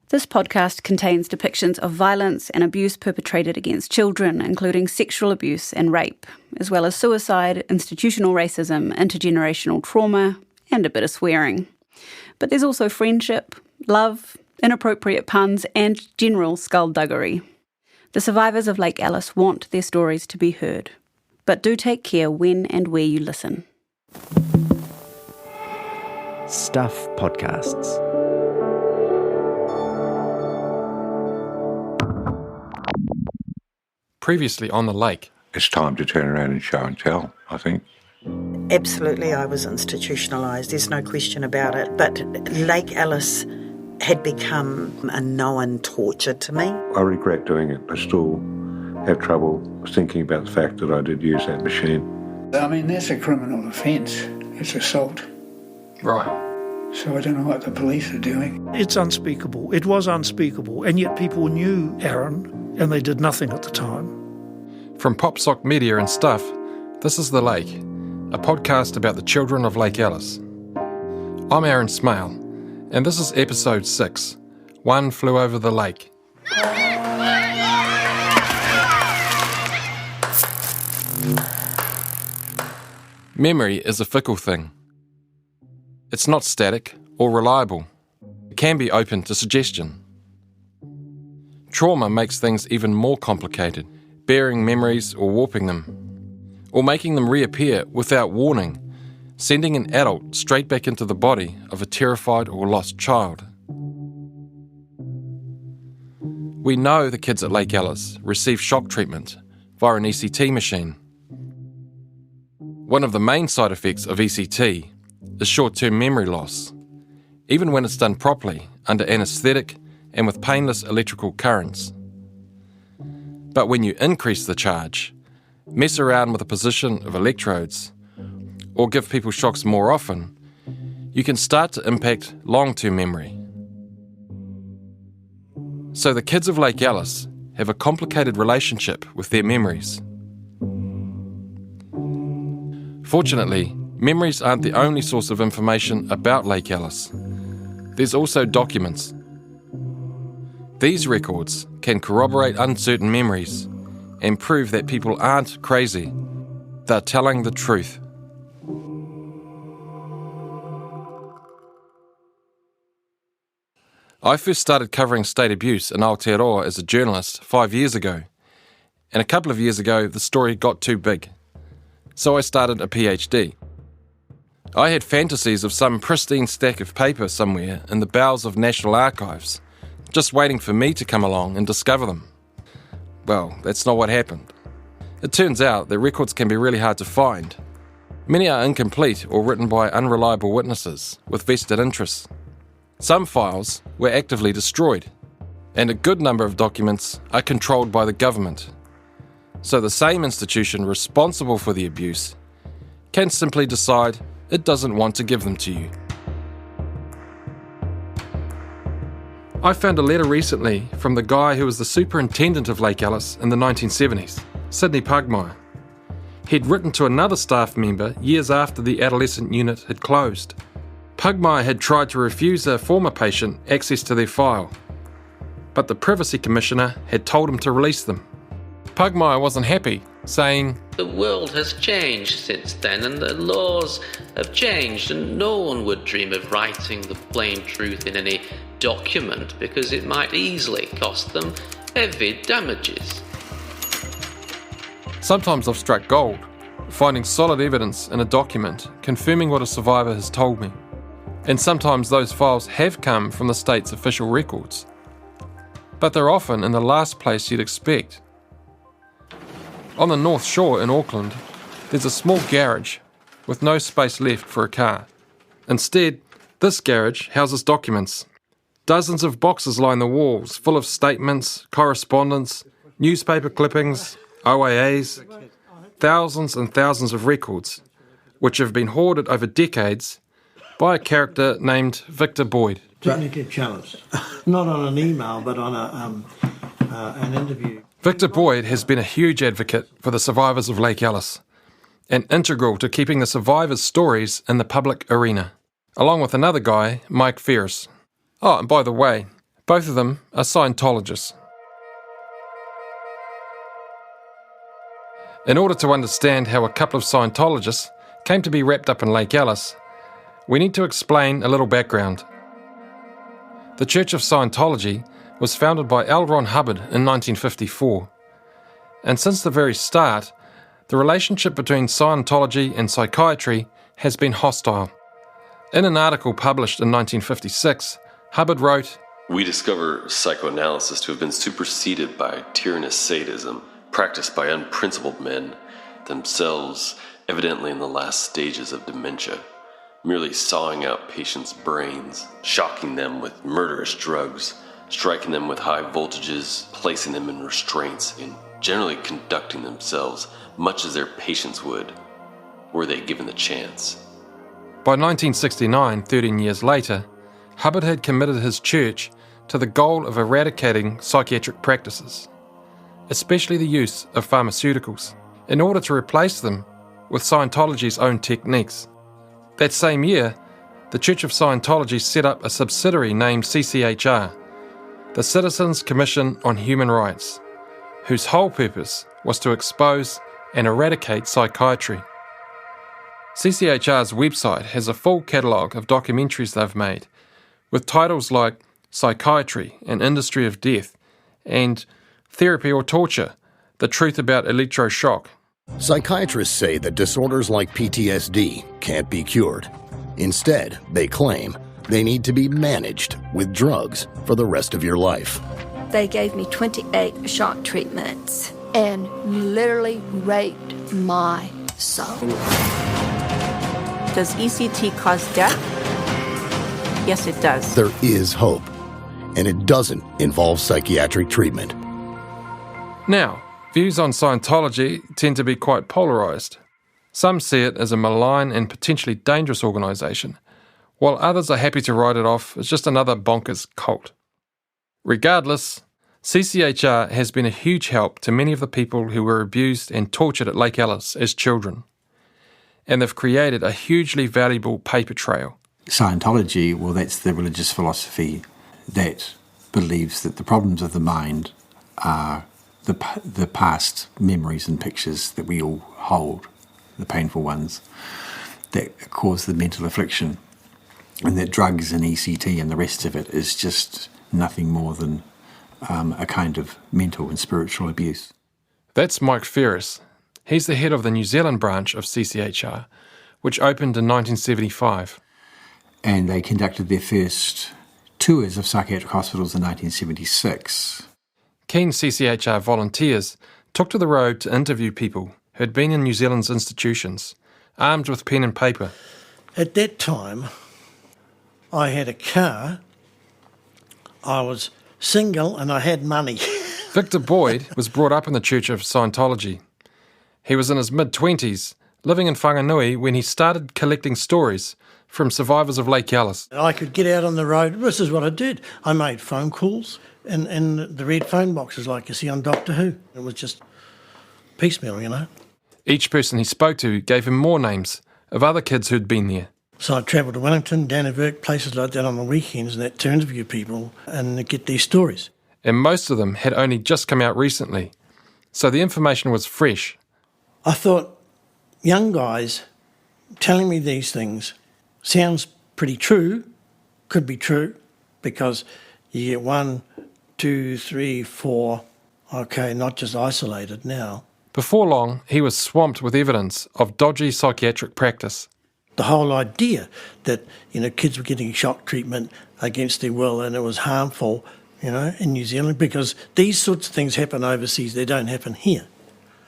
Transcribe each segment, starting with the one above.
This podcast contains depictions of violence and abuse perpetrated against children, including sexual abuse and rape, as well as suicide, institutional racism, intergenerational trauma, and a bit of swearing. But there's also friendship, love, inappropriate puns, and general skullduggery. The survivors of Lake Alice want their stories to be heard, but do take care when and where you listen. Stuff Podcasts. Previously on the lake. It's time to turn around and show and tell, I think. Absolutely, I was institutionalised, there's no question about it. But Lake Alice had become a known torture to me. I regret doing it. I still have trouble thinking about the fact that I did use that machine. I mean, that's a criminal offence. It's assault. Right. So I don't know what the police are doing. It's unspeakable. It was unspeakable. And yet people knew AARON and they did nothing at the time. From Popsock Media and Stuff, this is The Lake, a podcast about the children of Lake Alice. I'm AARON SMALE, and this is episode 6, One Flew Over the Lake. Memory is a fickle thing. It's not static or reliable. It can be open to suggestion. Trauma makes things even more complicated, burying memories or warping them, or making them reappear without warning, sending an adult straight back into the body of a terrified or lost child. We know the kids at Lake Alice receive shock treatment via an ECT machine. One of the main side effects of ECT is short-term memory loss, even when it's done properly under anaesthetic and with painless electrical currents. But when you increase the charge, mess around with the position of electrodes, or give people shocks more often, you can start to impact long-term memory. So the kids of Lake Alice have a complicated relationship with their memories. Fortunately, memories aren't the only source of information about Lake Alice. There's also documents. These records can corroborate uncertain memories and prove that people aren't crazy. They're telling the truth. I first started covering state abuse in Aotearoa as a journalist 5 years ago, and a couple of years ago the story got too big. So I started a PhD. I had fantasies of some pristine stack of paper somewhere in the bowels of National Archives, just waiting for me to come along and discover them. Well, that's not what happened. It turns out that records can be really hard to find. Many are incomplete or written by unreliable witnesses with vested interests. Some files were actively destroyed, and a good number of documents are controlled by the government. So the same institution responsible for the abuse can simply decide it doesn't want to give them to you. I found a letter recently from the guy who was the superintendent of Lake Alice in the 1970s, Sydney Pugmire. He'd written to another staff member years after the adolescent unit had closed. Pugmire had tried to refuse a former patient access to their file, but the Privacy Commissioner had told him to release them. Pugmire wasn't happy, saying, "The world has changed since then, and the laws have changed, and no one would dream of writing the plain truth in any document because it might easily cost them heavy damages." Sometimes I've struck gold, finding solid evidence in a document confirming what a survivor has told me. And sometimes those files have come from the state's official records. But they're often in the last place you'd expect. On the North Shore in Auckland, there's a small garage with no space left for a car. Instead, this garage houses documents. Dozens of boxes line the walls, full of statements, correspondence, newspaper clippings, OAAs, thousands and thousands of records, which have been hoarded over decades by a character named Victor Boyd. Technically challenged, not on an email, but on an interview. Victor Boyd has been a huge advocate for the survivors of Lake Alice and integral to keeping the survivors' stories in the public arena, along with another guy, Mike Ferris. Oh, and by the way, Both of them are Scientologists. In order to understand how a couple of Scientologists came to be wrapped up in Lake Alice, we need to explain a little background. The Church of Scientology was founded by L. Ron Hubbard in 1954, and since the very start, the relationship between Scientology and psychiatry has been hostile. In an article published in 1956, Hubbard wrote, "We discover psychoanalysis to have been superseded by tyrannous sadism, practiced by unprincipled men, themselves evidently in the last stages of dementia, merely sawing out patients' brains, shocking them with murderous drugs, striking them with high voltages, placing them in restraints, and generally conducting themselves much as their patients would, were they given the chance." By 1969, 13 years later, Hubbard had committed his church to the goal of eradicating psychiatric practices, especially the use of pharmaceuticals, in order to replace them with Scientology's own techniques. That same year, the Church of Scientology set up a subsidiary named CCHR, the Citizens Commission on Human Rights, whose whole purpose was to expose and eradicate psychiatry. CCHR's website has a full catalogue of documentaries they've made, with titles like Psychiatry, an Industry of Death, and Therapy or Torture, The Truth About Electroshock. Psychiatrists say that disorders like PTSD can't be cured. Instead, they claim they need to be managed with drugs for the rest of your life. They gave me 28 shock treatments and literally raped my soul. Does ECT cause death? Yes, it does. There is hope, and it doesn't involve psychiatric treatment. Now, views on Scientology tend to be quite polarised. Some see it as a malign and potentially dangerous organisation, while others are happy to write it off as just another bonkers cult. Regardless, CCHR has been a huge help to many of the people who were abused and tortured at Lake Alice as children, and they've created a hugely valuable paper trail. Scientology, well, that's the religious philosophy that believes that the problems of the mind are the past memories and pictures that we all hold, the painful ones, that cause the mental affliction, and that drugs and ECT and the rest of it is just nothing more than a kind of mental and spiritual abuse. That's Mike Ferris. He's the head of the New Zealand branch of CCHR, which opened in 1975. And they conducted their first tours of psychiatric hospitals in 1976. Keen CCHR volunteers took to the road to interview people who had been in New Zealand's institutions, armed with pen and paper. At that time, I had a car, I was single, and I had money. Victor Boyd was brought up in the Church of Scientology. He was in his mid-20s, living in Whanganui when he started collecting stories from survivors of Lake Alice. I could get out on the road. This is what I did. I made phone calls in the red phone boxes like you see on Doctor Who. It was just piecemeal, you know. Each person he spoke to gave him more names of other kids who'd been there. So I travelled to Wellington, Dannevirke, places like that on the weekends and that to interview people and get these stories. And most of them had only just come out recently, so the information was fresh. I thought, young guys telling me these things sounds pretty true, could be true, because you get 1, 2, 3, 4, okay, not just isolated now. Before long, he was swamped with evidence of dodgy psychiatric practice. The whole idea that, you know, kids were getting shock treatment against their will and it was harmful, you know, in New Zealand, because these sorts of things happen overseas, they don't happen here.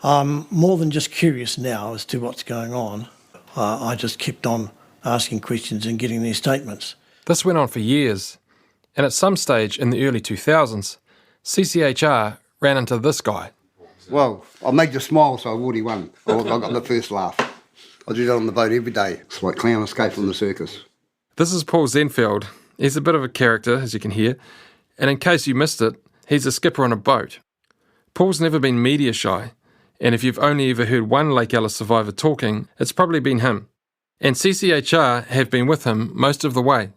I'm more than just curious now as to what's going on. I just kept on asking questions and getting their statements. This went on for years, and at some stage in the early 2000s, CCHR ran into this guy. Well, I made you smile, so I've already won. I got the first laugh. I do that on the boat every day. It's like Clown Escape from the Circus. This is Paul Zenfeld. He's a bit of a character, as you can hear, and in case you missed it, he's a skipper on a boat. Paul's never been media shy, and if you've only ever heard one Lake Alice survivor talking, it's probably been him. And CCHR have been with him most of the way.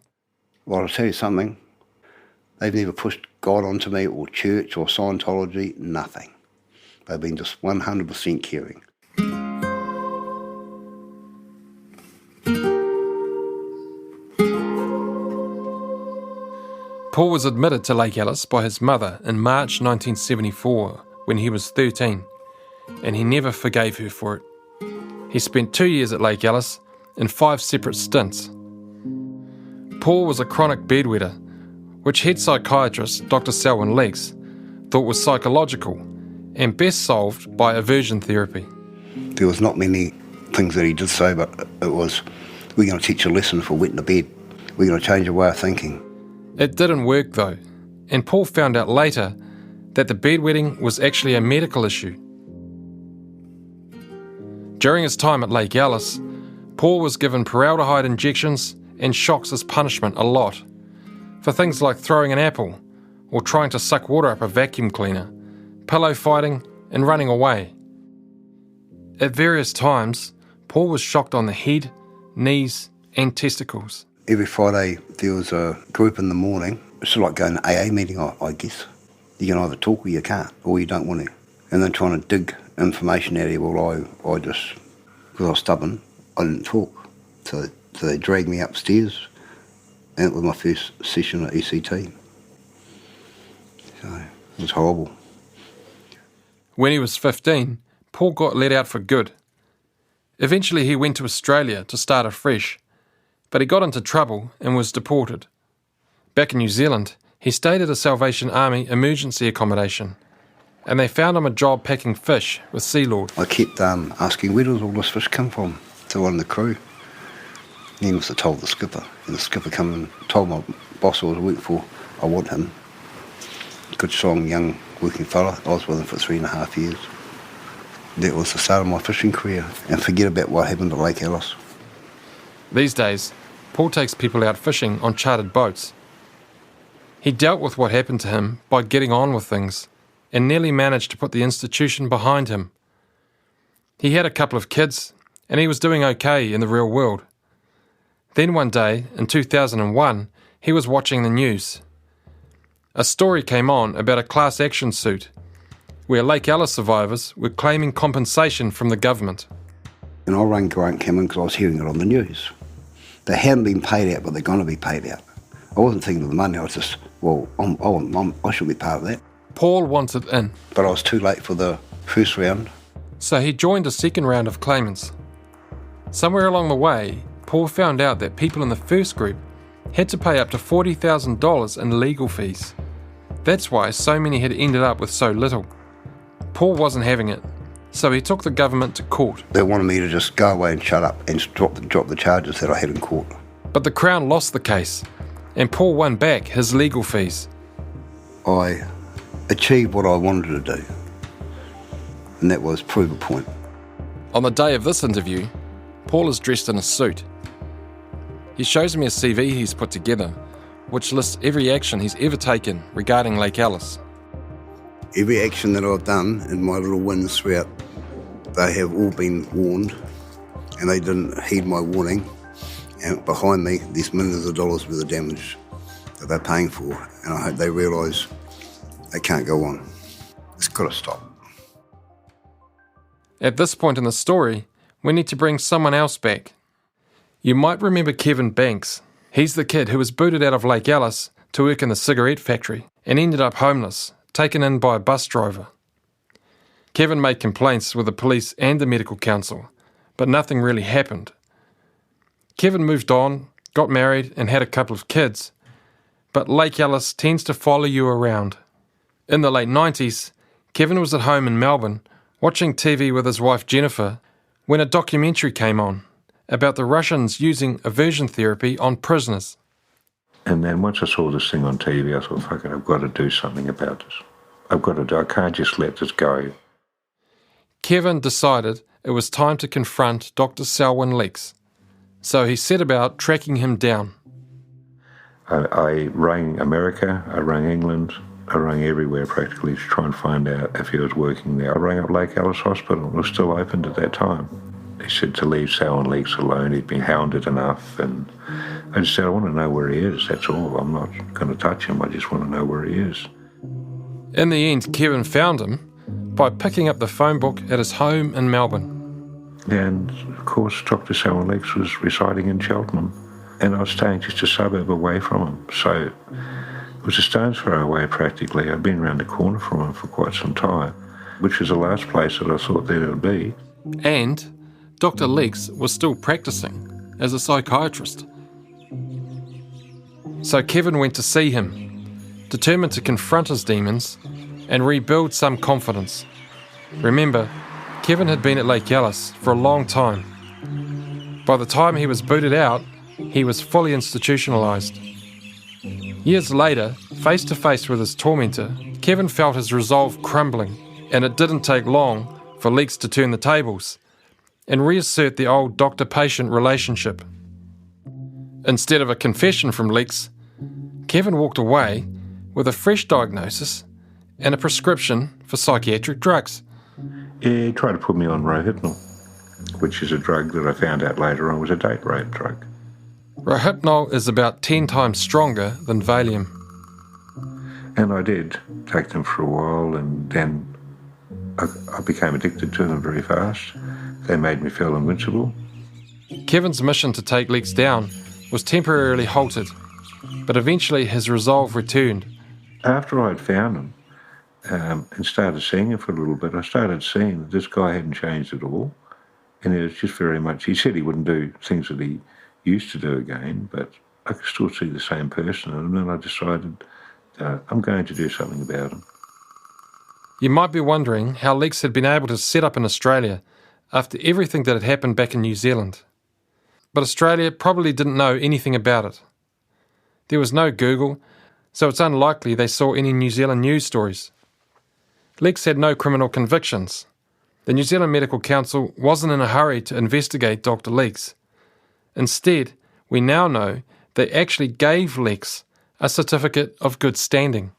Well, I'll tell you something. They've never pushed God onto me or church or Scientology, nothing. They've been just 100% caring. Paul was admitted to Lake Alice by his mother in March 1974 when he was 13, and he never forgave her for it. He spent 2 years at Lake Alice in 5 separate stints. Paul was a chronic bedwetter, which head psychiatrist Dr. Selwyn Leeks thought was psychological and best solved by aversion therapy. There was not many things that he did say, but it was, we're going to teach a lesson for wetting the bed. We're going to change your way of thinking. It didn't work though, and Paul found out later that the bedwetting was actually a medical issue. During his time at Lake Alice, Paul was given formaldehyde injections and shocks as punishment a lot, for things like throwing an apple or trying to suck water up a vacuum cleaner, pillow fighting and running away. At various times, Paul was shocked on the head, knees and testicles. Every Friday there was a group in the morning. It's like going to AA meeting, I guess. You can either talk or you can't, or you don't want to. And then trying to dig information out of you. Well, I just, because I was stubborn, I didn't talk. So they dragged me upstairs, and it was my first session at ECT. So it was horrible. When he was 15, Paul got let out for good. Eventually he went to Australia to start afresh, but he got into trouble and was deported. Back in New Zealand, he stayed at a Salvation Army emergency accommodation, and they found him a job packing fish with Sea Lord. I kept asking, where does all this fish come from, to one of the crew. And he must have told the skipper, and the skipper come and told my boss I was working for, I want him. Good, strong, young, working fella. I was with him for 3.5 years. That was the start of my fishing career, and forget about what happened at Lake Alice. These days, Paul takes people out fishing on chartered boats. He dealt with what happened to him by getting on with things and nearly managed to put the institution behind him. He had a couple of kids and he was doing okay in the real world. Then one day, in 2001, he was watching the news. A story came on about a class action suit where Lake Alice survivors were claiming compensation from the government. And I rang Grant Cameron because I was hearing it on the news. They hadn't been paid out, but they're going to be paid out. I wasn't thinking of the money, I was just, well, I should be part of that. Paul wanted in. But I was too late for the first round. So he joined a second round of claimants. Somewhere along the way, Paul found out that people in the first group had to pay up to $40,000 in legal fees. That's why so many had ended up with so little. Paul wasn't having it, so he took the government to court. They wanted me to just go away and shut up and drop the charges that I had in court. But the Crown lost the case, and Paul won back his legal fees. I achieved what I wanted to do, and that was prove a point. On the day of this interview, Paul is dressed in a suit. He shows me a CV he's put together, which lists every action he's ever taken regarding Lake Alice. Every action that I've done and my little wins throughout, they have all been warned, and they didn't heed my warning. And behind me, there's millions of dollars worth of damage that they're paying for, and I hope they realise they can't go on. It's got to stop. At this point in the story, we need to bring someone else back. You might remember Kevin Banks. He's the kid who was booted out of Lake Alice to work in the cigarette factory and ended up homeless, taken in by a bus driver. Kevin made complaints with the police and the medical council, but nothing really happened. Kevin moved on, got married and had a couple of kids, but Lake Alice tends to follow you around. In the late 90s, Kevin was at home in Melbourne watching TV with his wife Jennifer when a documentary came on about the Russians using aversion therapy on prisoners. And then once I saw this thing on TV, I thought, fuck it, I've got to do something about this. I can't just let this go. Kevin decided it was time to confront Dr. Selwyn Leeks, so he set about tracking him down. I rang America, I rang England, I rang everywhere practically to try and find out if he was working there. I rang up Lake Alice Hospital, it was still open at that time. he said to leave Selwyn Leeks alone. He'd been hounded enough. And I just said, I want to know where he is, that's all. I'm not going to touch him. I just want to know where he is. In the end, Kevin found him by picking up the phone book at his home in Melbourne. And, of course, Dr. Selwyn Leeks was residing in Cheltenham, and I was staying just a suburb away from him. So it was a stone's throw away, practically. I'd been around the corner from him for quite some time, which was the last place that I thought that it would be. And Dr. Leeks was still practicing as a psychiatrist. So Kevin went to see him, determined to confront his demons and rebuild some confidence. Remember, Kevin had been at Lake Alice for a long time. By the time he was booted out, he was fully institutionalised. Years later, face to face with his tormentor, Kevin felt his resolve crumbling, and it didn't take long for Leeks to turn the tables and reassert the old doctor-patient relationship. Instead of a confession from Leeks, Kevin walked away with a fresh diagnosis and a prescription for psychiatric drugs. Yeah, he tried to put me on Rohypnol, which is a drug that I found out later on was a date rape drug. Rohypnol is about 10 times stronger than Valium. And I did take them for a while, and then I became addicted to them very fast. They made me feel invincible. Kevin's mission to take Leeks down was temporarily halted, but eventually his resolve returned. After I'd found him and started seeing him for a little bit, I started seeing that this guy hadn't changed at all. And it was just very much, he said he wouldn't do things that he used to do again, but I could still see the same person. And then I decided I'm going to do something about him. You might be wondering how Leeks had been able to set up in Australia after everything that had happened back in New Zealand. But Australia probably didn't know anything about it. There was no Google, so it's unlikely they saw any New Zealand news stories. Leeks had no criminal convictions. The New Zealand Medical Council wasn't in a hurry to investigate Dr. Leeks. Instead, we now know they actually gave Leeks a certificate of good standing.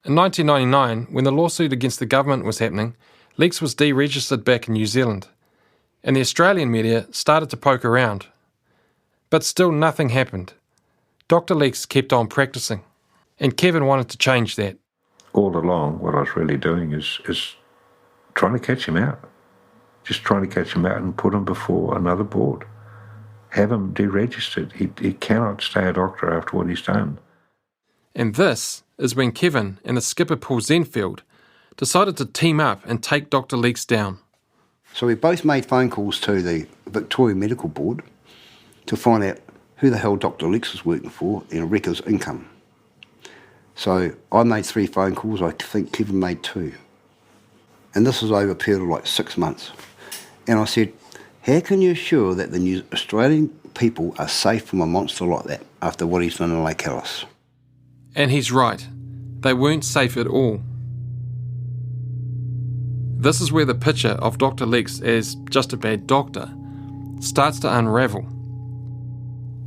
In 1999, when the lawsuit against the government was happening, Leeks was deregistered back in New Zealand, and the Australian media started to poke around. But still nothing happened. Dr. Leeks kept on practicing, and Kevin wanted to change that. All along, what I was really doing is trying to catch him out. Just trying to catch him out and put him before another board. Have him deregistered. He cannot stay a doctor after what he's done. And this is when Kevin and the skipper Paul Zenfeld decided to team up and take Dr. Leeks down. So we both made phone calls to the Victoria Medical Board to find out who the hell Dr. Leeks was working for and wreck his income. So I made 3 phone calls, I think Kevin made 2. And this was over a period of like 6 months. And I said, how can you assure that the New Australian people are safe from a monster like that after what he's done in Lake Alice? And he's right. They weren't safe at all. This is where the picture of Dr. Leeks as just a bad doctor starts to unravel.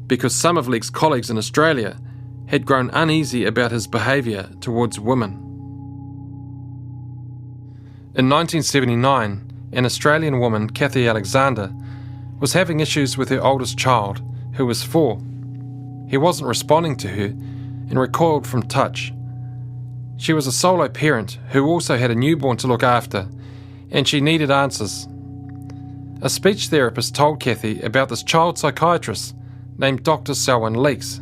Because some of Leeks' colleagues in Australia had grown uneasy about his behaviour towards women. In 1979, an Australian woman, Kathy Alexander, was having issues with her oldest child, who was 4. He wasn't responding to her and recoiled from touch. She was a solo parent who also had a newborn to look after, and she needed answers. A speech therapist told Kathy about this child psychiatrist named Dr. Selwyn Leeks.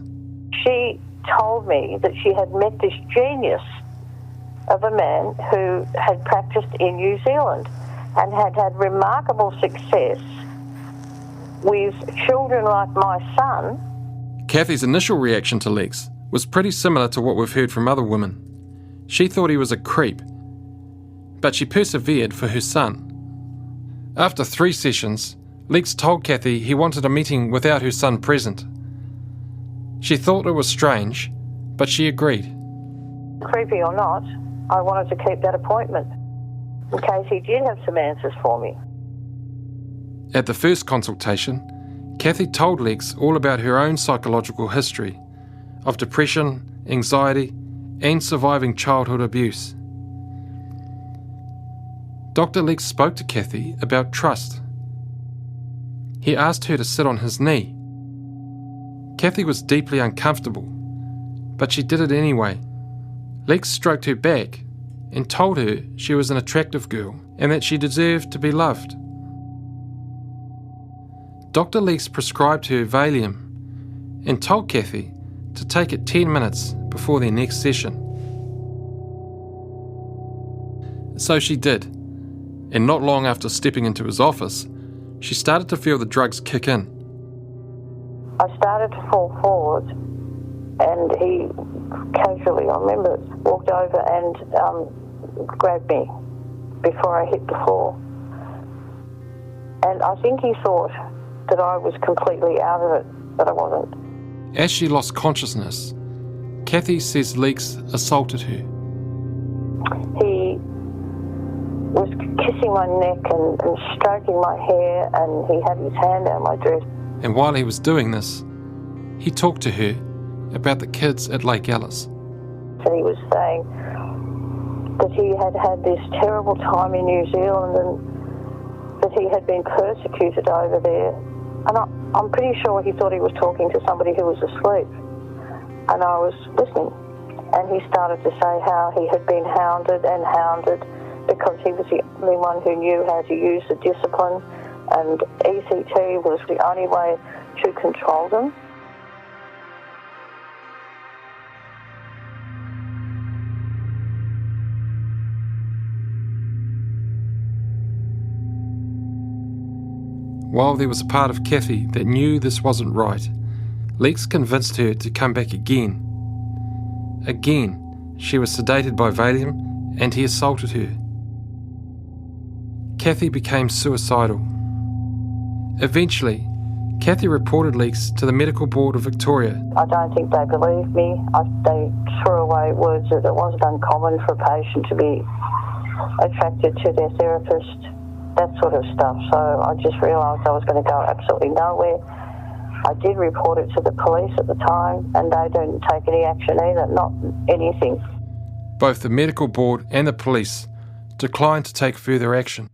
She told me that she had met this genius of a man who had practiced in New Zealand and had had remarkable success with children like my son. Kathy's initial reaction to Leeks was pretty similar to what we've heard from other women. She thought he was a creep, but she persevered for her son. After 3 sessions, Leeks told Kathy he wanted a meeting without her son present. She thought it was strange, but she agreed. Creepy or not, I wanted to keep that appointment in case he did have some answers for me. At the first consultation, Kathy told Leeks all about her own psychological history of depression, anxiety, and surviving childhood abuse. Dr. Leeks spoke to Kathy about trust. he asked her to sit on his knee. Kathy was deeply uncomfortable, but she did it anyway. Leeks stroked her back and told her she was an attractive girl and that she deserved to be loved. Dr. Leeks prescribed her Valium and told Kathy to take it 10 minutes before their next session. So she did, and not long after stepping into his office, she started to feel the drugs kick in. I started to fall forward, and he casually, I remember, walked over and grabbed me before I hit the floor. And I think he thought that I was completely out of it, but I wasn't. As she lost consciousness, Kathy says Leeks assaulted her. He was kissing my neck and stroking my hair, and he had his hand down my dress. And while he was doing this, he talked to her about the kids at Lake Alice. And he was saying that he had had this terrible time in New Zealand and that he had been persecuted over there. And I'm pretty sure he thought he was talking to somebody who was asleep. And I was listening. And he started to say how he had been hounded because he was the only one who knew how to use the discipline, and ECT was the only way to control them. While there was a part of Kathy that knew this wasn't right, Leeks convinced her to come back again. Again, she was sedated by Valium and he assaulted her. Kathy became suicidal. Eventually, Kathy reported Leeks to the Medical Board of Victoria. I don't think they believed me. They threw away words that it wasn't uncommon for a patient to be attracted to their therapist, that sort of stuff. So I just realised I was going to go absolutely nowhere. I did report it to the police at the time, and they didn't take any action either, not anything. Both the medical board and the police declined to take further action.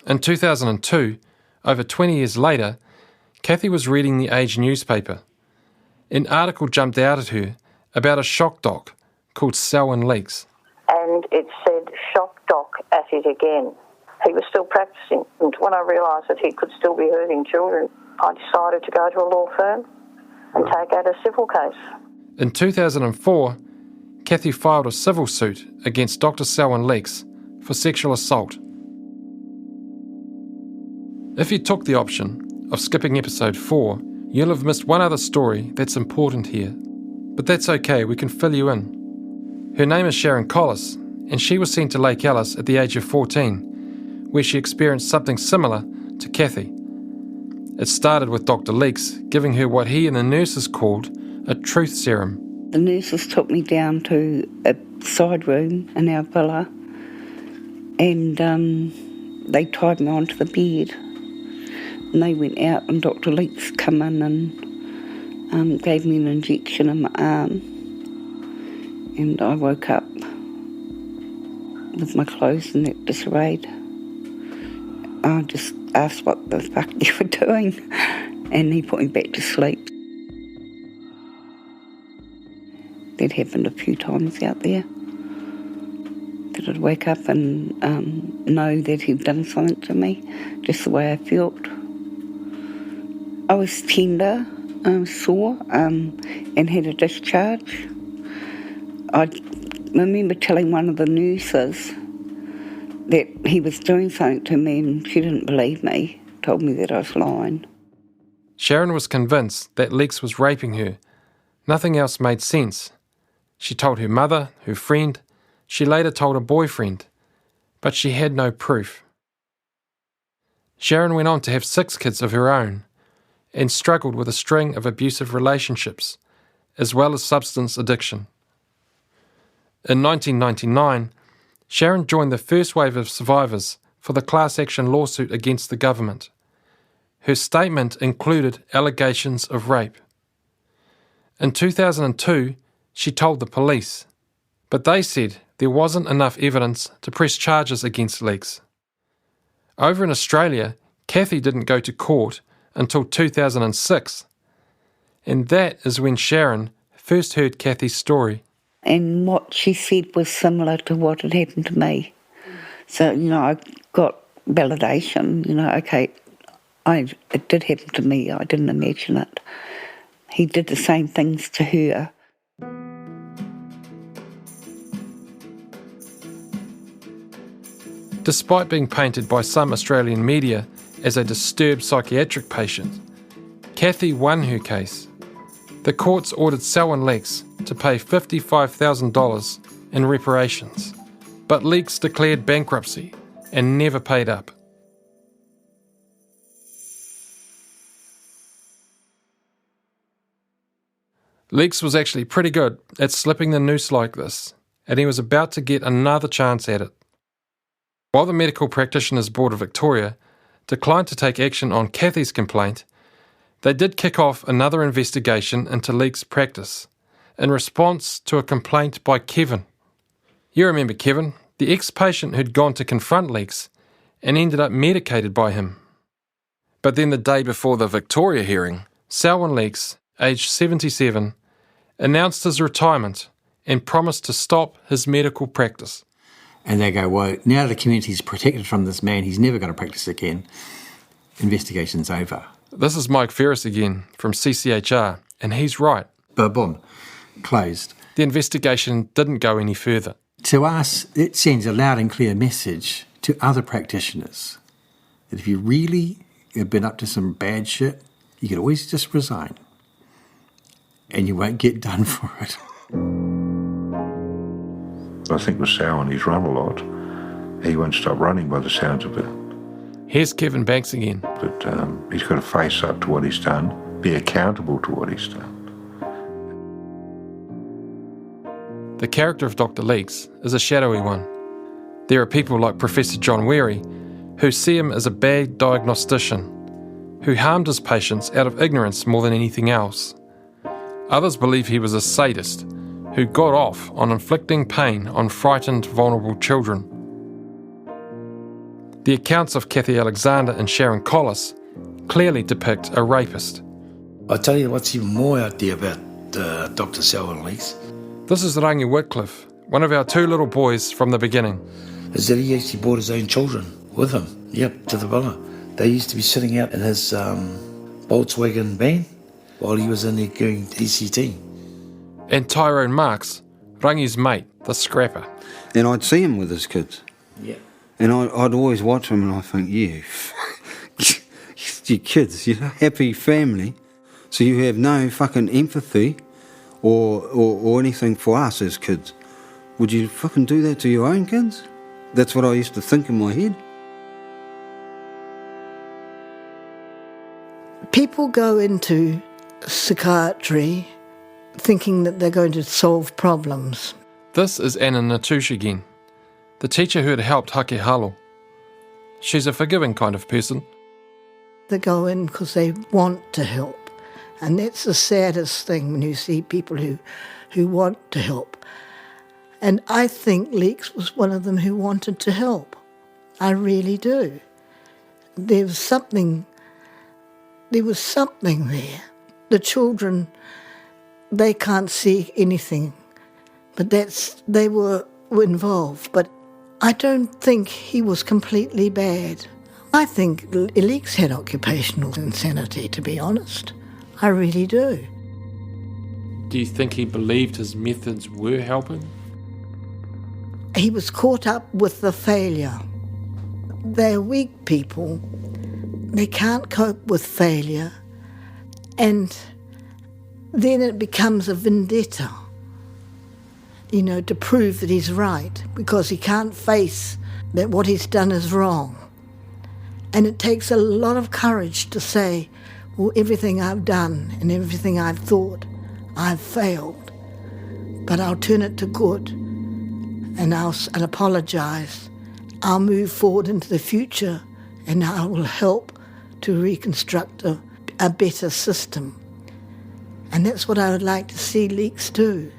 In 2002, over 20 years later, Kathy was reading the Age newspaper. An article jumped out at her about a shock doc called Selwyn Leeks. And it said, "Shock doc at it again." He was still practising, and when I realised that he could still be hurting children, I decided to go to a law firm and take out a civil case. In 2004, Kathy filed a civil suit against Dr. Selwyn Leeks for sexual assault. If you took the option of skipping episode 4, you'll have missed one other story that's important here. But that's okay, we can fill you in. Her name is Sharon Collis, and she was sent to Lake Alice at the age of 14, where she experienced something similar to Kathy. It started with Dr. Leeks giving her what he and the nurses called a truth serum. The nurses took me down to a side room in our villa, and they tied me onto the bed. And they went out, and Dr. Leeks come in and gave me an injection in my arm. And I woke up with my clothes in that disarrayed. I just asked what the fuck you were doing, and he put me back to sleep. That happened a few times out there. That I'd wake up and know that he'd done something to me, just the way I felt. I was tender, sore, and had a discharge. I remember telling one of the nurses that he was doing something to me, and she didn't believe me, told me that I was lying. Sharon was convinced that Leeks was raping her. Nothing else made sense. She told her mother, her friend, she later told her boyfriend, but she had no proof. Sharon went on to have 6 kids of her own and struggled with a string of abusive relationships, as well as substance addiction. In 1999, Sharon joined the first wave of survivors for the class action lawsuit against the government. Her statement included allegations of rape. In 2002, she told the police, but they said there wasn't enough evidence to press charges against Leeks. Over in Australia, Kathy didn't go to court until 2006, and that is when Sharon first heard Kathy's story. And what she said was similar to what had happened to me. So, I got validation, okay, it did happen to me, I didn't imagine it. He did the same things to her. Despite being painted by some Australian media as a disturbed psychiatric patient, Kathy won her case. The courts ordered Selwyn Leeks to pay $55,000 in reparations, but Leeks declared bankruptcy and never paid up. Leeks was actually pretty good at slipping the noose like this, and he was about to get another chance at it. While the Medical Practitioners Board of Victoria declined to take action on Kathy's complaint, they did kick off another investigation into Leeks' practice in response to a complaint by Kevin. You remember Kevin, the ex-patient who'd gone to confront Leeks and ended up medicated by him. But then the day before the Victoria hearing, Selwyn Leeks, aged 77, announced his retirement and promised to stop his medical practice. And they go, well, now the community's protected from this man, he's never going to practice again. Investigation's over. This is Mike Ferris again from CCHR, and he's right. Boom. Closed. The investigation didn't go any further. To us, it sends a loud and clear message to other practitioners that if you really have been up to some bad shit, you can always just resign. And you won't get done for it. I think with Selwyn, he's run a lot. He won't stop running by the sounds of it. Here's Kevin Banks again. But he's got to face up to what he's done, be accountable to what he's done. The character of Dr. Leeks is a shadowy one. There are people like Professor John Weary who see him as a bad diagnostician, who harmed his patients out of ignorance more than anything else. Others believe he was a sadist who got off on inflicting pain on frightened, vulnerable children. The accounts of Kathy Alexander and Sharon Collis clearly depict a rapist. I'll tell you what's even more out there about Dr. Selwyn Leeks. This is Rangi Whitcliffe, one of our two little boys from the beginning. Is that he actually brought his own children with him, to the villa. They used to be sitting out in his Volkswagen van while he was in there doing ECT. And Tyrone Marks, Rangi's mate, the scrapper. And I'd see him with his kids. Yeah. And I'd always watch him and I think, your kids, happy family, so you have no fucking empathy or anything for us as kids. Would you fucking do that to your own kids? That's what I used to think in my head. People go into psychiatry thinking that they're going to solve problems. This is Anna Natush again, the teacher who had helped Hake Halo. She's a forgiving kind of person. They go in because they want to help. And that's the saddest thing when you see people who want to help. And I think Leeks was one of them who wanted to help. I really do. There was something there. The children, they can't see anything, but they were involved. But I don't think he was completely bad. I think Leeks had occupational insanity, to be honest. I really do. Do you think he believed his methods were helping? He was caught up with the failure. They're weak people. They can't cope with failure. And then it becomes a vendetta, to prove that he's right, because he can't face that what he's done is wrong. And it takes a lot of courage to say, well, everything I've done and everything I've thought, I've failed. But I'll turn it to good and I'll apologise. I'll move forward into the future and I will help to reconstruct a better system. And that's what I would like to see Leeks do.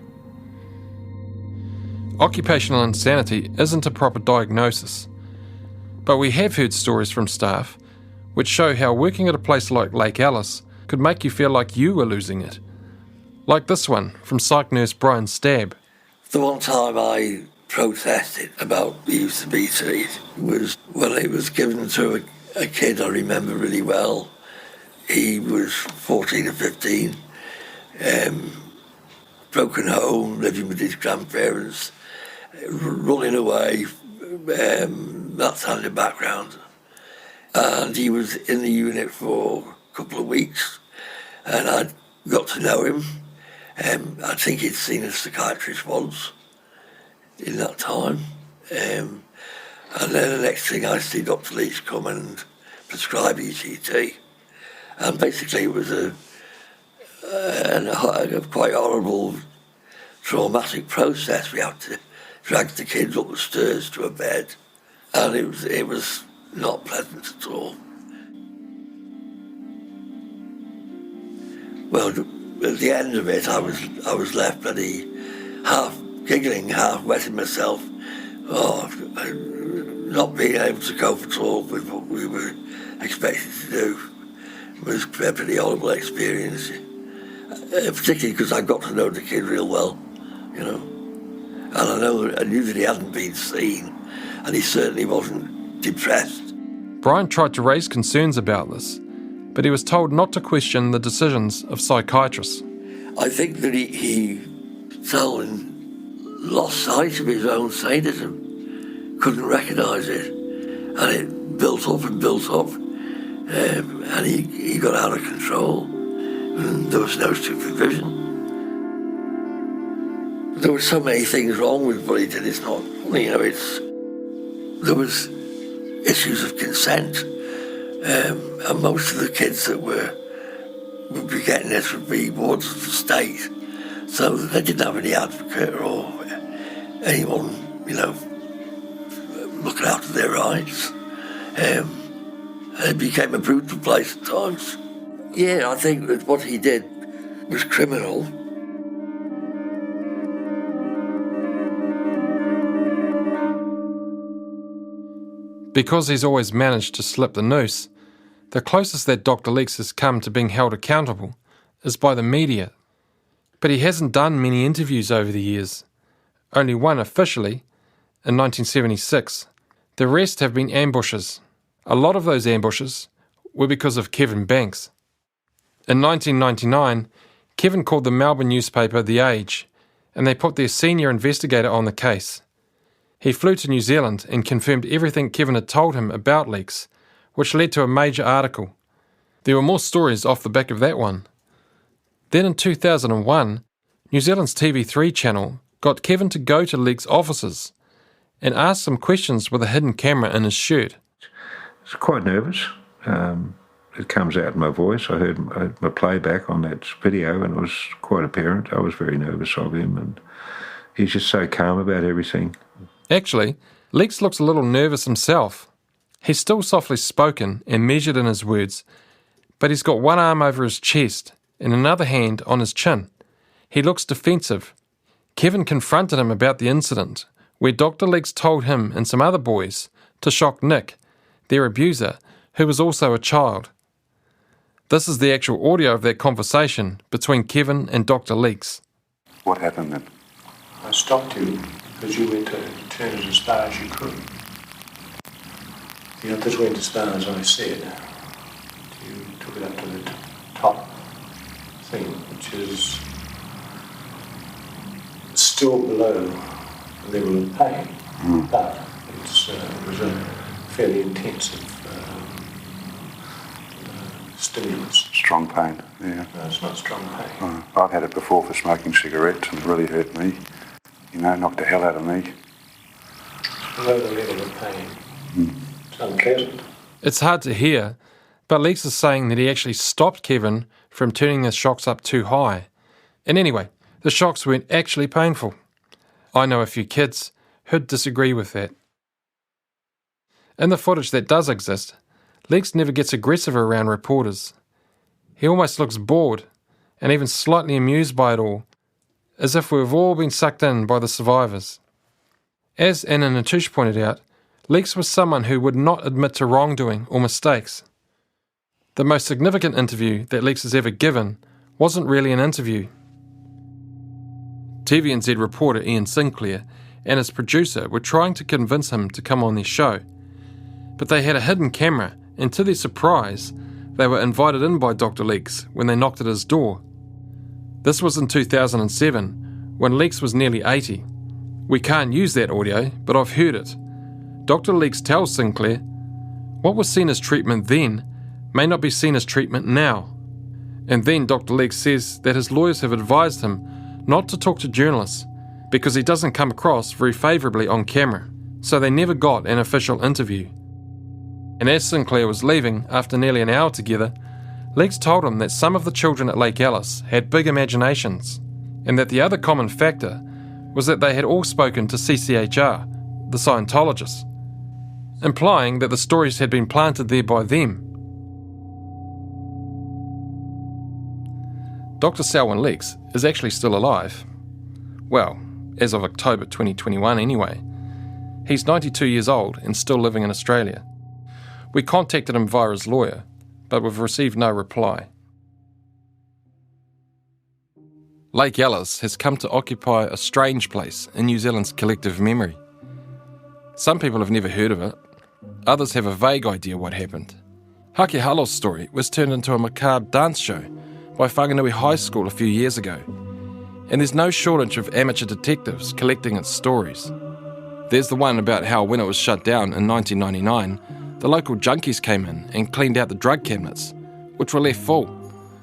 Occupational insanity isn't a proper diagnosis, but we have heard stories from staff which show how working at a place like Lake Alice could make you feel like you were losing it. Like this one from psych nurse Brian Stabb. The one time I protested about the use of BT was when it was given to a kid I remember really well. He was 14 or 15, broken home, living with his grandparents, running away, that kind of background. And he was in the unit for a couple of weeks, and I got to know him. I think he'd seen a psychiatrist once in that time. And then the next thing I see Dr. Leeks come and prescribe ECT. And basically it was a quite horrible, traumatic process. We had to drag the kids up the stairs to a bed, and it was not pleasant at all. Well, at the end of it, I was left bloody half giggling, half wetting myself, not being able to cope at all with what we were expected to do. It was a pretty horrible experience, particularly because I got to know the kid real well, you know. And I knew that he hadn't been seen, and he certainly wasn't depressed. Brian tried to raise concerns about this, but he was told not to question the decisions of psychiatrists. I think that Selwyn lost sight of his own sadism, couldn't recognise it, and it built up and built up, and he got out of control, and there was no supervision. There were so many things wrong with what he did. It's not funny, you know. There was issues of consent, and most of the kids that would be getting this would be wards of the state, so they didn't have any advocate or anyone, you know, looking after their rights. And it became a brutal place at times. Yeah, I think that what he did was criminal. Because he's always managed to slip the noose, the closest that Dr. Leeks has come to being held accountable is by the media. But he hasn't done many interviews over the years. Only one officially, in 1976. The rest have been ambushes. A lot of those ambushes were because of Kevin Banks. In 1999, Kevin called the Melbourne newspaper The Age, and they put their senior investigator on the case. He flew to New Zealand and confirmed everything Kevin had told him about Leeks, which led to a major article. There were more stories off the back of that one. Then in 2001, New Zealand's TV3 channel got Kevin to go to Leeks' offices and ask some questions with a hidden camera in his shirt. I was quite nervous. It comes out in my voice. I heard my playback on that video, and it was quite apparent. I was very nervous of him, and he's just so calm about everything. Actually, Leeks looks a little nervous himself. He's still softly spoken and measured in his words, but he's got one arm over his chest and another hand on his chin. He looks defensive. Kevin confronted him about the incident, where Dr. Leeks told him and some other boys to shock Nick, their abuser, who was also a child. This is the actual audio of that conversation between Kevin and Dr. Leeks. What happened then? I stopped you because you went to turn it as far as you could. You just went as far as I said. You took it up to the top thing, which is still below the level of pain, but it was a fairly intensive stimulus. Strong pain, yeah. No, it's not strong pain. I've had it before for smoking cigarettes, and it really hurt me. You know, knocked the hell out of me. It's below the level of pain. It's unpleasant. It's hard to hear, but Leeks is saying that he actually stopped Kevin from turning the shocks up too high. And anyway, the shocks weren't actually painful. I know a few kids who'd disagree with that. In the footage that does exist, Leeks never gets aggressive around reporters. He almost looks bored and even slightly amused by it all, as if we've all been sucked in by the survivors. As Anna Natush pointed out, Leeks was someone who would not admit to wrongdoing or mistakes. The most significant interview that Leeks has ever given wasn't really an interview. TVNZ reporter Ian Sinclair and his producer were trying to convince him to come on their show, but they had a hidden camera, and to their surprise, they were invited in by Dr. Leeks when they knocked at his door. This was in 2007, when Leeks was nearly 80. We can't use that audio, but I've heard it. Dr. Leeks tells Sinclair, what was seen as treatment then may not be seen as treatment now. And then Dr. Leeks says that his lawyers have advised him not to talk to journalists because he doesn't come across very favourably on camera, so they never got an official interview. And as Sinclair was leaving after nearly an hour together, Leeks told him that some of the children at Lake Alice had big imaginations, and that the other common factor was that they had all spoken to CCHR, the Scientologists, implying that the stories had been planted there by them. Dr. Selwyn Leeks is actually still alive. Well, as of October 2021 anyway. He's 92 years old and still living in Australia. We contacted him via his lawyer, but we've received no reply. Lake Alice has come to occupy a strange place in New Zealand's collective memory. Some people have never heard of it. Others have a vague idea what happened. Hake Halo's story was turned into a macabre dance show by Whanganui High School a few years ago, and there's no shortage of amateur detectives collecting its stories. There's the one about how when it was shut down in 1999, the local junkies came in and cleaned out the drug cabinets, which were left full.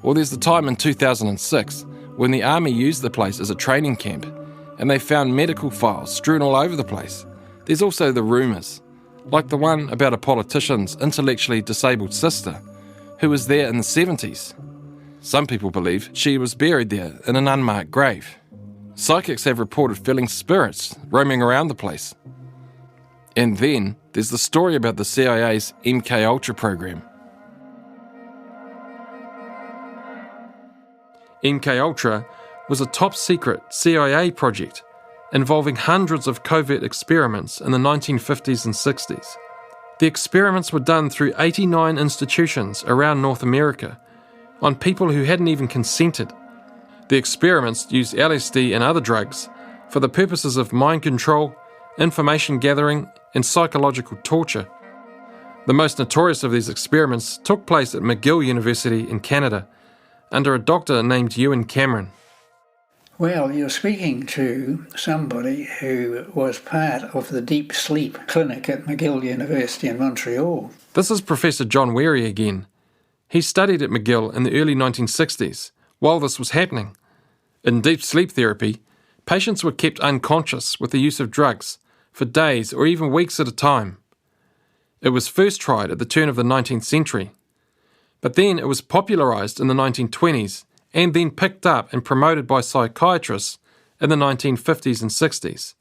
Or there's the time in 2006 when the army used the place as a training camp and they found medical files strewn all over the place. There's also the rumours, like the one about a politician's intellectually disabled sister who was there in the 70s. Some people believe she was buried there in an unmarked grave. Psychics have reported feeling spirits roaming around the place. And then there's the story about the CIA's MKUltra program. MKUltra was a top-secret CIA project involving hundreds of covert experiments in the 1950s and 60s. The experiments were done through 89 institutions around North America on people who hadn't even consented. The experiments used LSD and other drugs for the purposes of mind control, information gathering, and psychological torture. The most notorious of these experiments took place at McGill University in Canada under a doctor named Ewan Cameron. Well, you're speaking to somebody who was part of the deep sleep clinic at McGill University in Montreal. This is Professor John Weary again. He studied at McGill in the early 1960s while this was happening. In deep sleep therapy, patients were kept unconscious with the use of drugs for days or even weeks at a time. It was first tried at the turn of the 19th century, but then it was popularised in the 1920s and then picked up and promoted by psychiatrists in the 1950s and 60s,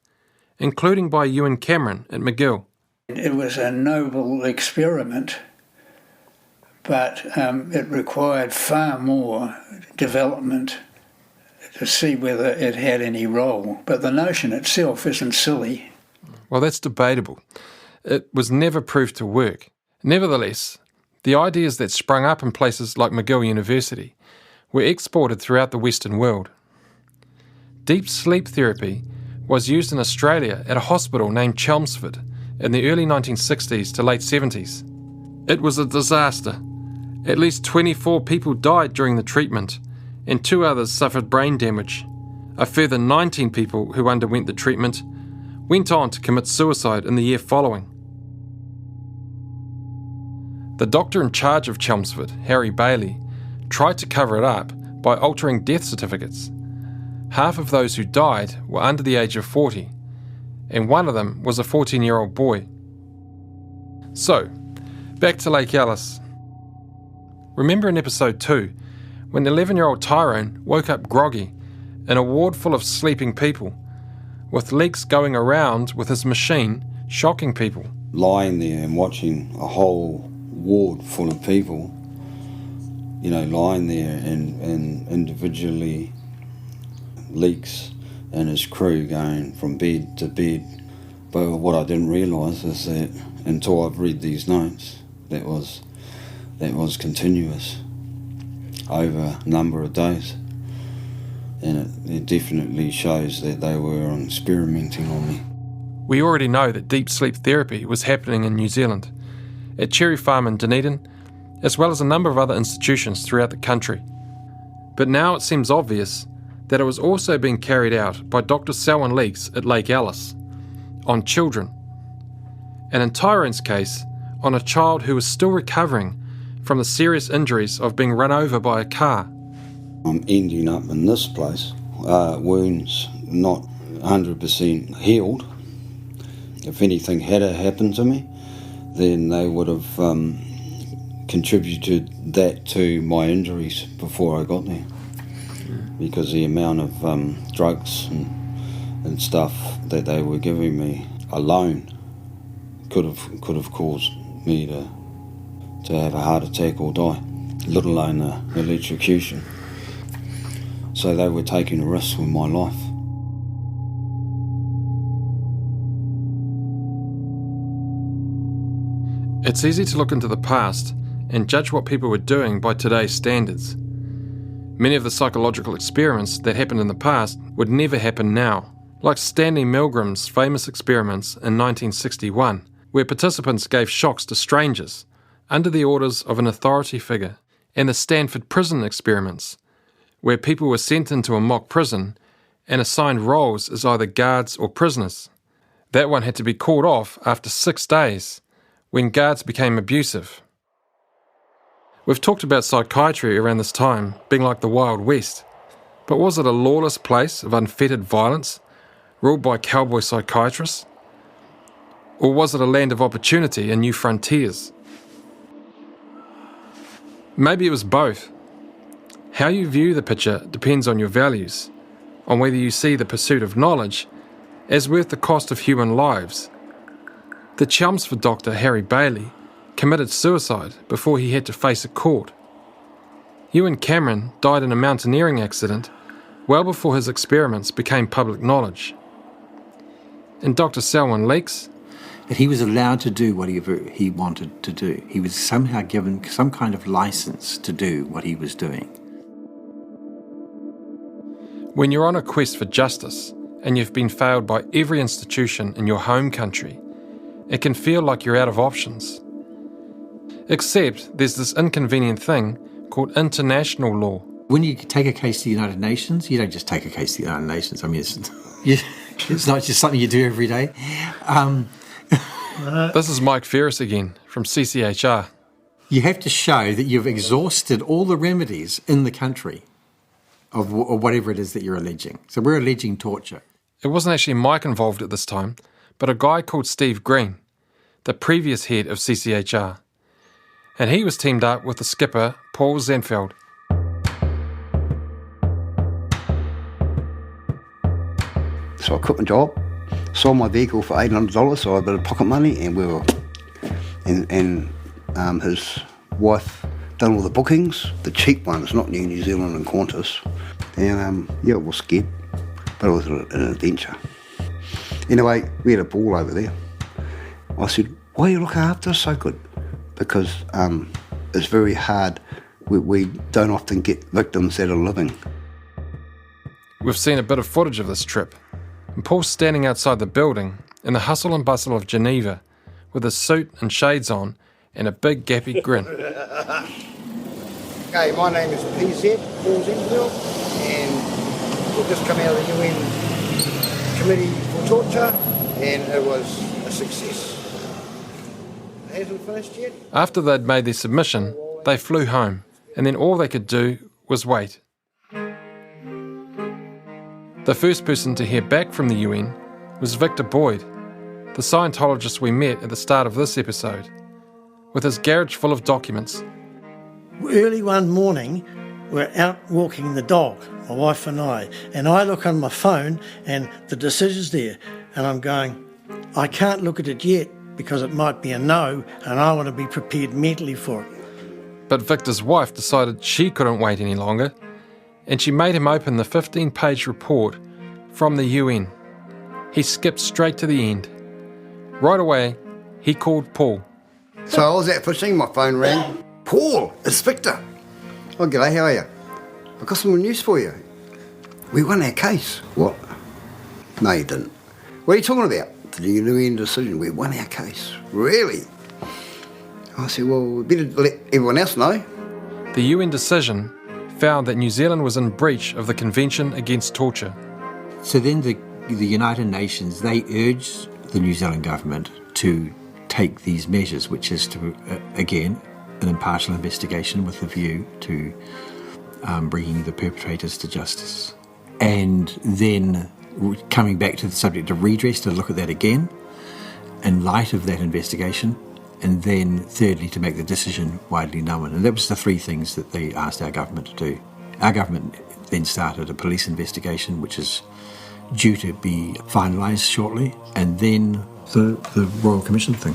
including by Ewan Cameron at McGill. It was a noble experiment, but it required far more development to see whether it had any role. But the notion itself isn't silly. Well, that's debatable. It was never proved to work. Nevertheless, the ideas that sprung up in places like McGill University were exported throughout the Western world. Deep sleep therapy was used in Australia at a hospital named Chelmsford in the early 1960s to late 70s. It was a disaster. At least 24 people died during the treatment, and 2 others suffered brain damage. A further 19 people who underwent the treatment went on to commit suicide in the year following. The doctor in charge of Chelmsford, Harry Bailey, tried to cover it up by altering death certificates. Half of those who died were under the age of 40, and one of them was a 14-year-old boy. So, back to Lake Alice. Remember in episode 2, when 11-year-old Tyrone woke up groggy in a ward full of sleeping people, with Leeks going around with his machine, shocking people. Lying there and watching a whole ward full of people, lying there and individually Leeks and his crew going from bed to bed. But what I didn't realise is that until I've read these notes, that was that was continuous over a number of days. And it definitely shows that they were experimenting on me. We already know that deep sleep therapy was happening in New Zealand, at Cherry Farm in Dunedin, as well as a number of other institutions throughout the country. But now it seems obvious that it was also being carried out by Dr. Selwyn Leeks at Lake Alice, on children. And in Tyrone's case, on a child who was still recovering from the serious injuries of being run over by a car. I'm ending up in this place, wounds not 100% healed. If anything had happened to me, then they would have contributed that to my injuries before I got there. Because the amount of drugs and stuff that they were giving me alone could have caused me to have a heart attack or die, let alone electrocution. So they were taking a risk with my life. It's easy to look into the past and judge what people were doing by today's standards. Many of the psychological experiments that happened in the past would never happen now, like Stanley Milgram's famous experiments in 1961, where participants gave shocks to strangers under the orders of an authority figure, and the Stanford prison experiments, where people were sent into a mock prison and assigned roles as either guards or prisoners. That one had to be called off after 6 days, when guards became abusive. We've talked about psychiatry around this time being like the Wild West, but was it a lawless place of unfettered violence, ruled by cowboy psychiatrists? Or was it a land of opportunity and new frontiers? Maybe it was both. How you view the picture depends on your values, on whether you see the pursuit of knowledge as worth the cost of human lives. The Chelmsford doctor Harry Bailey committed suicide before he had to face a court. Ewan Cameron died in a mountaineering accident well before his experiments became public knowledge. And Dr. Selwyn Leeks, that he was allowed to do whatever he wanted to do. He was somehow given some kind of license to do what he was doing. When you're on a quest for justice and you've been failed by every institution in your home country, it can feel like you're out of options. Except there's this inconvenient thing called international law. When you take a case to the United Nations, you don't just take a case to the United Nations. I mean, it's not just something you do every day. This is Mike Ferris again from CCHR. You have to show that you've exhausted all the remedies in the country of whatever it is that you're alleging. So we're alleging torture. It wasn't actually Mike involved at this time, but a guy called Steve Green, the previous head of CCHR. And he was teamed up with the skipper, Paul Zenfeld. So I quit my job, sold my vehicle for $800, so I had a bit of pocket money, and we were, and his wife done all the bookings, the cheap ones, not New Zealand and Qantas. And yeah, it was scared, but it was an adventure. Anyway, we had a ball over there. I said, why you look after us so good? Because it's very hard. We don't often get victims that are living. We've seen a bit of footage of this trip, and Paul's standing outside the building in the hustle and bustle of Geneva with his suit and shades on and a big gappy grin. Okay, my name is PZ, Paul Zenfeld, and we've just come out of the UN Committee for Torture, and it was a success. It hasn't finished yet. After they'd made their submission, they flew home, and then all they could do was wait. The first person to hear back from the UN was Victor Boyd, the Scientologist we met at the start of this episode, with his garage full of documents. Early one morning, we're out walking the dog, my wife and I look on my phone and the decision's there, and I'm going, I can't look at it yet because it might be a no, and I want to be prepared mentally for it. But Victor's wife decided she couldn't wait any longer, and she made him open the 15-page report from the UN. He skipped straight to the end. Right away, he called Paul. So I was out fishing, my phone rang. Paul, Inspector. Oh, g'day, how are you? I've got some news for you. We won our case. What? No, you didn't. What are you talking about? The UN decision. We won our case. Really? I said, well, we better let everyone else know. The UN decision found that New Zealand was in breach of the Convention Against Torture. So then the United Nations, they urged the New Zealand government to take these measures, which is to, again, an impartial investigation with a view to bringing the perpetrators to justice. And then coming back to the subject of redress, to look at that again in light of that investigation, and then thirdly to make the decision widely known. And that was the three things that they asked our government to do. Our government then started a police investigation, which is due to be finalised shortly, and then the Royal Commission thing.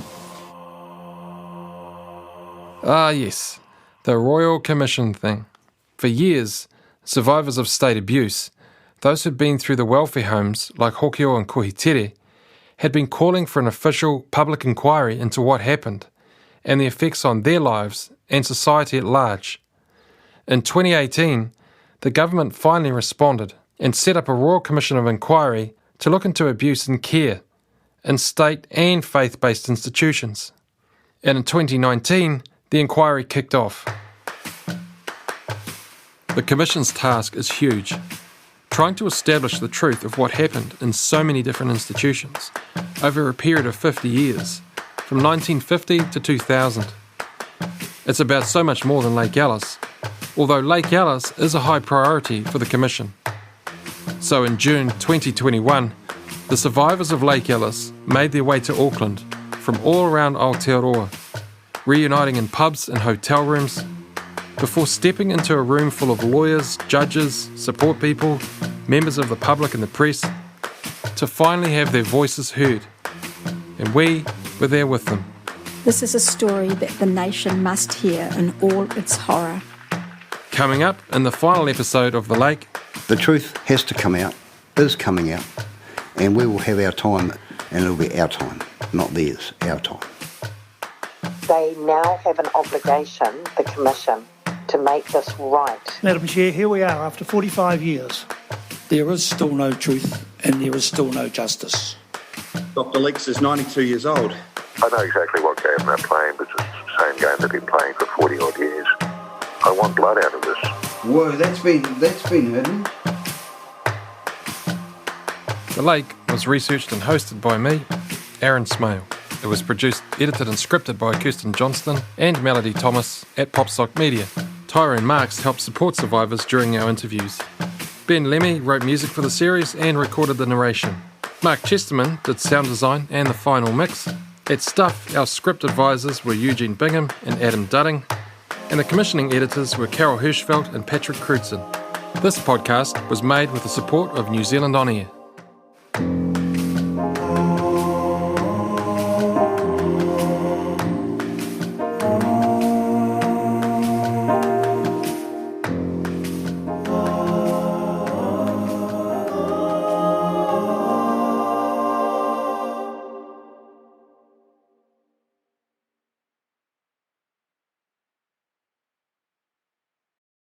Ah yes, the Royal Commission thing. For years, survivors of state abuse, those who'd been through the welfare homes like Hokio and Kohitere, had been calling for an official public inquiry into what happened and the effects on their lives and society at large. In 2018, the government finally responded and set up a Royal Commission of Inquiry to look into abuse and care in state and faith-based institutions. And in 2019, the inquiry kicked off. The Commission's task is huge, trying to establish the truth of what happened in so many different institutions over a period of 50 years, from 1950 to 2000. It's about so much more than Lake Alice, although Lake Alice is a high priority for the Commission. So in June 2021, the survivors of Lake Alice made their way to Auckland from all around Aotearoa, reuniting in pubs and hotel rooms, before stepping into a room full of lawyers, judges, support people, members of the public and the press, to finally have their voices heard. And we were there with them. This is a story that the nation must hear in all its horror. Coming up in the final episode of The Lake. The truth has to come out, is coming out, and we will have our time, and it'll be our time, not theirs, our time. They now have an obligation, the Commission, to make this right. Madam Chair, here we are after 45 years. There is still no truth and there is still no justice. Dr. Leeks is 92 years old. I know exactly what game they're playing, but it's the same game they've been playing for 40 odd years. I want blood out of this. Whoa, that's been hidden. The Lake was researched and hosted by me, AARON SMALE. It was produced, edited and scripted by Kirsten Johnston and Melody Thomas at Popsock Media. Tyrone Marks helped support survivors during our interviews. Ben Lemmy wrote music for the series and recorded the narration. Mark Chesterman did sound design and the final mix. At Stuff, our script advisors were Eugene Bingham and Adam Dudding, and the commissioning editors were Carol Hirschfeld and Patrick Crutzen. This podcast was made with the support of New Zealand On Air.